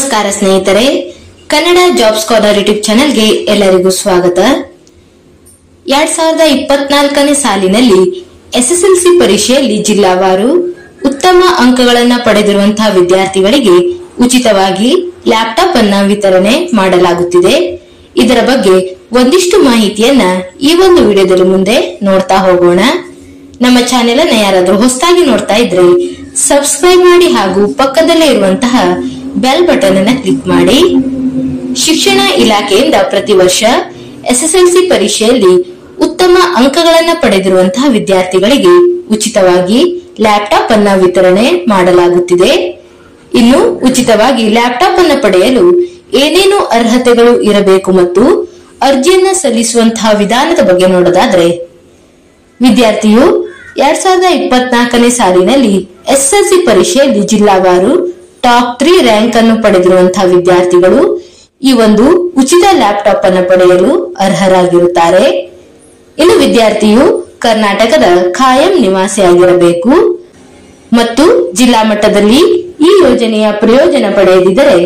ನಮಸ್ಕಾರ ಸ್ನೇಹಿತರೆ, Kannada job scholar YouTube ಚಾನೆಲ್ಗೆ ಎಲ್ಲರಿಗೂ ಸ್ವಾಗತ. 2024ನೇ ಸಾಲಿನಲ್ಲಿ ಎಸ್ಎಸ್ಎಲ್ಸಿ ಪರೀಕ್ಷೆಯಲ್ಲಿ ಜಿಲ್ಲಾವಾರು ಉತ್ತಮ ಅಂಕಗಳನ್ನು ಪಡೆದಿರುವಂತಹ ವಿದ್ಯಾರ್ಥಿಗಳಿಗೆ ಉಚಿತವಾಗಿ ಲ್ಯಾಪ್ಟಾಪ್ ಅನ್ನ ವಿತರಣೆ ಮಾಡಲಾಗುತ್ತಿದೆ. ಇದರ ಬಗ್ಗೆ ಒಂದಿಷ್ಟು ಮಾಹಿತಿಯನ್ನ ಈ ಒಂದು ವಿಡಿಯೋದಲ್ಲಿ ಮುಂದೆ ನೋಡ್ತಾ ಹೋಗೋಣ. ನಮ್ಮ ಚಾನೆಲ್ ಅನ್ನ ಯಾರಾದ್ರೂ ಹೊಸದಾಗಿ ನೋಡ್ತಾ ಇದ್ರೆ ಸಬ್ಸ್ಕ್ರೈಬ್ ಮಾಡಿ ಹಾಗೂ ಪಕ್ಕದಲ್ಲೇ ಇರುವಂತಹ ಬೆಲ್ ಬಟನ್ ಅನ್ನು ಕ್ಲಿಕ್ ಮಾಡಿ. ಶಿಕ್ಷಣ ಇಲಾಖೆಯಿಂದ ಪ್ರತಿ ವರ್ಷ ಎಸ್ಎಸ್ಎಲ್ಸಿ ಪರೀಕ್ಷೆಯಲ್ಲಿ ಉತ್ತಮ ಅಂಕಗಳನ್ನು ಪಡೆದಿರುವಂತಹ ವಿದ್ಯಾರ್ಥಿಗಳಿಗೆ ಉಚಿತವಾಗಿ ಲ್ಯಾಪ್ಟಾಪ್ ಅನ್ನ ವಿತರಣೆ ಮಾಡಲಾಗುತ್ತಿದೆ. ಇನ್ನು ಉಚಿತವಾಗಿ ಲ್ಯಾಪ್ಟಾಪ್ ಅನ್ನು ಪಡೆಯಲು ಏನೇನು ಅರ್ಹತೆಗಳು ಇರಬೇಕು ಮತ್ತು ಅರ್ಜಿಯನ್ನ ಸಲ್ಲಿಸುವಂತಹ ವಿಧಾನದ ಬಗ್ಗೆ ನೋಡೋದಾದ್ರೆ, ವಿದ್ಯಾರ್ಥಿಯು 2024ನೇ ಸಾಲಿನಲ್ಲಿ ಎಸ್ಎಸ್ಎಲ್ಸಿ ಪರೀಕ್ಷೆಯಲ್ಲಿ ಜಿಲ್ಲಾವಾರು ಟಾಪ್ 3 ರ್ಯಾಂಕ್ ಅನ್ನು ಪಡೆದಿರುವಂತಹ ವಿದ್ಯಾರ್ಥಿಗಳು ಈ ಒಂದು ಉಚಿತ ಲ್ಯಾಪ್ಟಾಪ್ ಅನ್ನು ಪಡೆಯಲು ಅರ್ಹರಾಗಿರುತ್ತಾರೆ. ಇನ್ನು ವಿದ್ಯಾರ್ಥಿಯು ಕರ್ನಾಟಕದ ಖಾಯಂ ನಿವಾಸಿಯಾಗಿರಬೇಕು ಮತ್ತು ಜಿಲ್ಲಾ ಮಟ್ಟದಲ್ಲಿ ಈ ಯೋಜನೆಯ ಪ್ರಯೋಜನ ಪಡೆಯದಿದ್ದರೆ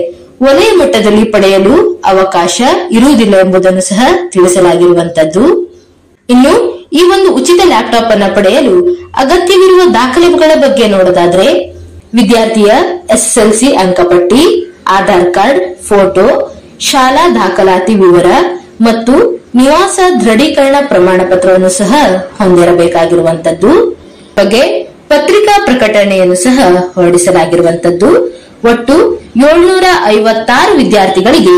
ವಲಯ ಮಟ್ಟದಲ್ಲಿ ಪಡೆಯಲು ಅವಕಾಶ ಇರುವುದಿಲ್ಲ ಎಂಬುದನ್ನು ಸಹ ತಿಳಿಸಲಾಗಿರುವಂತದ್ದು. ಇನ್ನು ಈ ಒಂದು ಉಚಿತ ಲ್ಯಾಪ್ಟಾಪ್ ಅನ್ನು ಪಡೆಯಲು ಅಗತ್ಯವಿರುವ ದಾಖಲೆಗಳ ಬಗ್ಗೆ ನೋಡೋದಾದ್ರೆ, ವಿದ್ಯಾರ್ಥಿಯ ಎಸ್ಎಸ್ಎಲ್ಸಿ ಅಂಕಪಟ್ಟಿ, ಆಧಾರ್ ಕಾರ್ಡ್, ಫೋಟೋ, ಶಾಲಾ ದಾಖಲಾತಿ ವಿವರ ಮತ್ತು ನಿವಾಸ ದೃಢೀಕರಣ ಪ್ರಮಾಣ ಪತ್ರವನ್ನು ಸಹ ಹೊಂದಿರಬೇಕಾಗಿರುವಂತದ್ದು. ಬಗ್ಗೆ ಪತ್ರಿಕಾ ಪ್ರಕಟಣೆಯನ್ನು ಸಹ ಹೊರಡಿಸಲಾಗಿರುವಂತದ್ದು. ಒಟ್ಟು 756 ವಿದ್ಯಾರ್ಥಿಗಳಿಗೆ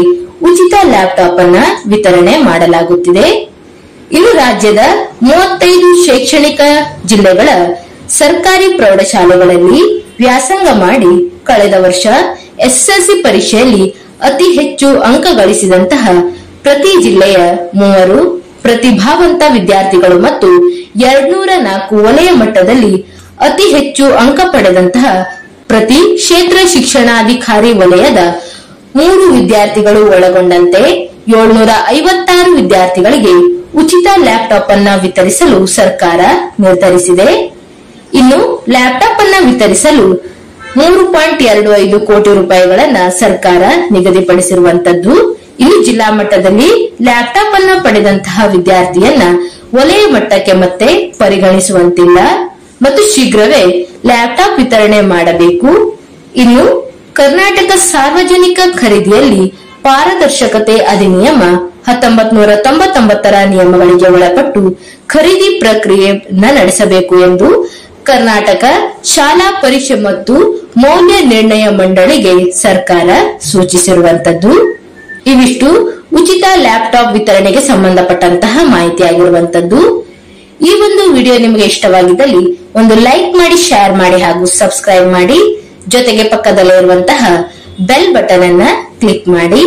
ಉಚಿತ ಲ್ಯಾಪ್ಟಾಪ್ ಅನ್ನ ವಿತರಣೆ ಮಾಡಲಾಗುತ್ತಿದೆ. ಇನ್ನು ರಾಜ್ಯದ 35 ಶೈಕ್ಷಣಿಕ ಜಿಲ್ಲೆಗಳ ಸರ್ಕಾರಿ ಪ್ರೌಢಶಾಲೆಗಳಲ್ಲಿ ವ್ಯಾಸಂಗ ಮಾಡಿ ಕಳೆದ ವರ್ಷ ಎಸ್ಎಸ್ಎಲ್ಸಿ ಪರೀಕ್ಷೆಯಲ್ಲಿ ಅತಿ ಹೆಚ್ಚು ಅಂಕ ಗಳಿಸಿದಂತಹ ಪ್ರತಿ ಜಿಲ್ಲೆಯ 3 ಪ್ರತಿಭಾವಂತ ವಿದ್ಯಾರ್ಥಿಗಳು ಮತ್ತು 204 ವಲಯ ಮಟ್ಟದಲ್ಲಿ ಅತಿ ಹೆಚ್ಚು ಅಂಕ ಪಡೆದಂತಹ ಪ್ರತಿ ಕ್ಷೇತ್ರ ಶಿಕ್ಷಣಾಧಿಕಾರಿ ವಲಯದ 3 ವಿದ್ಯಾರ್ಥಿಗಳು ಒಳಗೊಂಡಂತೆ 756 ವಿದ್ಯಾರ್ಥಿಗಳಿಗೆ ಉಚಿತ ಲ್ಯಾಪ್ಟಾಪ್ ಅನ್ನ ವಿತರಿಸಲು ಸರ್ಕಾರ ನಿರ್ಧರಿಸಿದೆ. ಇನ್ನು ಲ್ಯಾಪ್ಟಾಪ್ ಅನ್ನ ವಿತರಿಸಲು 3.25 ಕೋಟಿ ರೂಪಾಯಿಗಳನ್ನ ಸರ್ಕಾರ ನಿಗದಿಪಡಿಸಿರುವಂತದ್ದು. ಇನ್ನು ಜಿಲ್ಲಾ ಮಟ್ಟದಲ್ಲಿ ಲ್ಯಾಪ್ಟಾಪ್ ಅನ್ನ ಪಡೆದಂತಹ ವಿದ್ಯಾರ್ಥಿಯನ್ನ ವಲಯ ಮಟ್ಟಕ್ಕೆ ಮತ್ತೆ ಪರಿಗಣಿಸುವಂತಿಲ್ಲ ಮತ್ತು ಶೀಘ್ರವೇ ಲ್ಯಾಪ್ಟಾಪ್ ವಿತರಣೆ ಮಾಡಬೇಕು. ಇನ್ನು ಕರ್ನಾಟಕ ಸಾರ್ವಜನಿಕ ಖರೀದಿಯಲ್ಲಿ ಪಾರದರ್ಶಕತೆ ಅಧಿನಿಯಮ 1999ರ ನಿಯಮಗಳಿಗೆ ಒಳಪಟ್ಟು ಖರೀದಿ ಪ್ರಕ್ರಿಯೆಯನ್ನು ನಡೆಸಬೇಕು ಎಂದು ಕರ್ನಾಟಕ ಶಾಲಾ ಪರೀಕ್ಷೆ ಮತ್ತು ಮೌಲ್ಯ ನಿರ್ಣಯ ಮಂಡಳಿಗೆ ಸರ್ಕಾರ ಸೂಚಿಸಿರುವಂತದ್ದು. ಇವಿಷ್ಟು ಉಚಿತ ಲ್ಯಾಪ್ಟಾಪ್ ವಿತರಣೆಗೆ ಸಂಬಂಧಪಟ್ಟಂತಹ ಮಾಹಿತಿಯಾಗಿರುವಂತದ್ದು. ಈ ಒಂದು ವಿಡಿಯೋ ನಿಮಗೆ ಇಷ್ಟವಾಗಿದ್ದಲ್ಲಿ ಒಂದು ಲೈಕ್ ಮಾಡಿ, ಶೇರ್ ಮಾಡಿ ಹಾಗೂ ಸಬ್ಸ್ಕ್ರೈಬ್ ಮಾಡಿ. ಜೊತೆಗೆ ಪಕ್ಕದಲ್ಲೇ ಇರುವಂತಹ ಬೆಲ್ ಬಟನ್ ಅನ್ನ ಕ್ಲಿಕ್ ಮಾಡಿ.